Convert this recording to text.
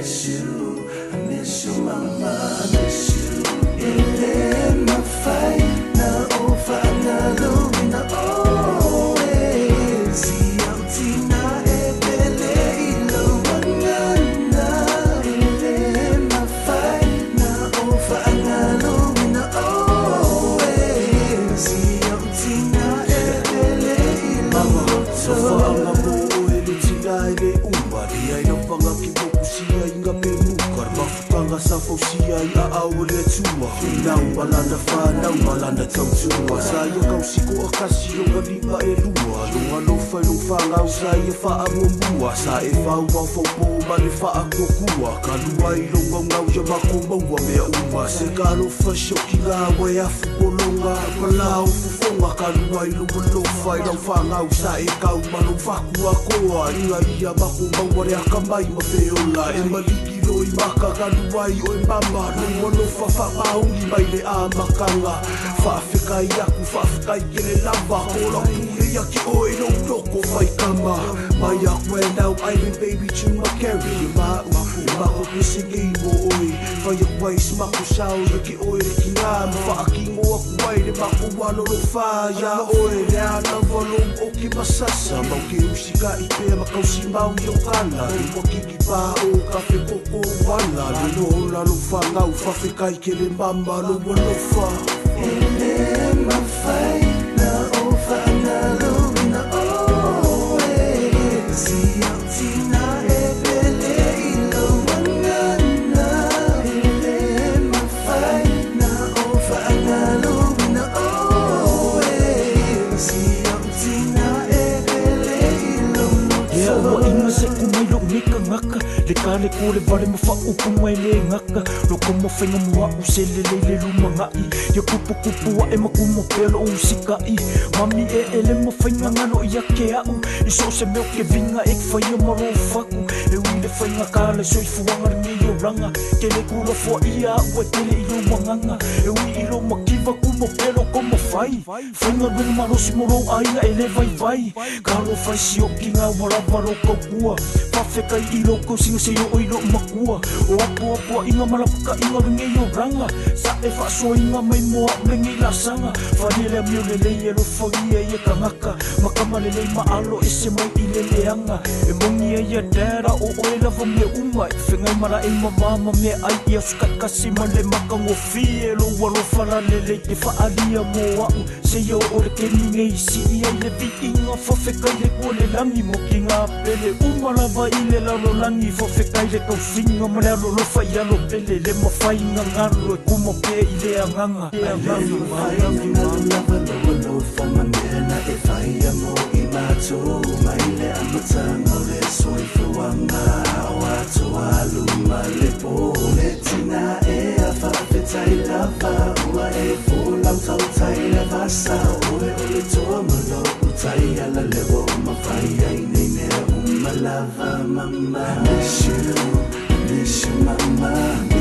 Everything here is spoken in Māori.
miss you, I miss you, mama, I miss you. Ile mafai na ofa na lumi na oe. Siyaw na ebele ilo wangana. Ile mafai na ofa na lumi na oe. Siyaw na ebele ilo wangana. Ile umbari ay napangakiboku siya inga pemukar mafutanga sa fausia ia awale tua Nau malanda fa nau malanda tautua Saya kau siko akasi o galiba e lua Lunga lofa lufanga usai e faa ngombua Sa e fau wau faupo male faa kokua Kalua ilo ngau ngau ya mako maua mea uma Se karo fasho ki lawa e afu bolonga Palau fufonga kalua ilo malofa Ilau fanga usa e kau malofaku akoa Inga ia mako maua rea kamai mafeola E maliki loi maka galuai o e mama Nui wanofa whapaungi mai le a makanga Whaafekai aku, whaafekai kere lava Kola pure ia ki oe no loko whai kama Mai aku e nau island baby tuna carry e mau E mako pisingi mo oe Whai aku ai smaku sao ia ki oe re ki ngama Whaakingo aku ai le mako wano no whaia oe Rea na walong o ki masasa Mau ke usika i pea makausi mau i o kana E wakiki pā o kafe koko wala Le no lalo whangau whawhekai ke le mama no wanofa Ele mawhai na ofa na lumi na oe Siyaw tina ebele ilo wangana Ele mawhai na ofa na lumi na oe Siyaw tina ebele ilo wa inga se kumailo mika ngaka Le kale ko le vale ma whaupu mai le ngaka Loko ma whainga mua u se le leile luma ngai Ia kupu kupu wa e makuma pelo o sikai Mami e ele ma whainga ngano ia ke au I so se meo ke vinga e whaia maro whaku E uile whainga kale so I fuanga ringi o ranga Ke le kura fua ia au e tele ilo manganga E ui ilo makiva kuma pelo koma whai Whainga ringi marosi moro aina e le vai vai Kalo whai si o ki ngā warawaro kau kua Whawhekai I loko singa se o ilo makua O apo inga malapaka inga ringi o ranga Sa e whaaso inga mai moa ringi la sanga Whanele amio lelei e lo whangia i e kangaka Makama lelei maalo e se mai I leleanga E mongi e ia dera o oe lava mea umai Whengai mara e mamama mea ai ia sukai kasi ma le makango fi E lo walo whala lelei te whaalia mo au Se ia o le ke ninge I si ia I le vi inga whawhekai le kua le langi mo ki ngā pele Umalava I le lalo langi whawhekai le kau whinga Ma le alo lofa I alo pele le mawhai ngā ngaro E kuma pe I le anganga Lava loa lofa manena e whaia mo I mātou Mai le amatanga le soifuanga Wato aluma le pole tina e a whawhetai lava Ua e fōlau tau tai le vasa Oe ole toa malo utai ala lewa umawhai ai nei mea umalava mama Miss you mama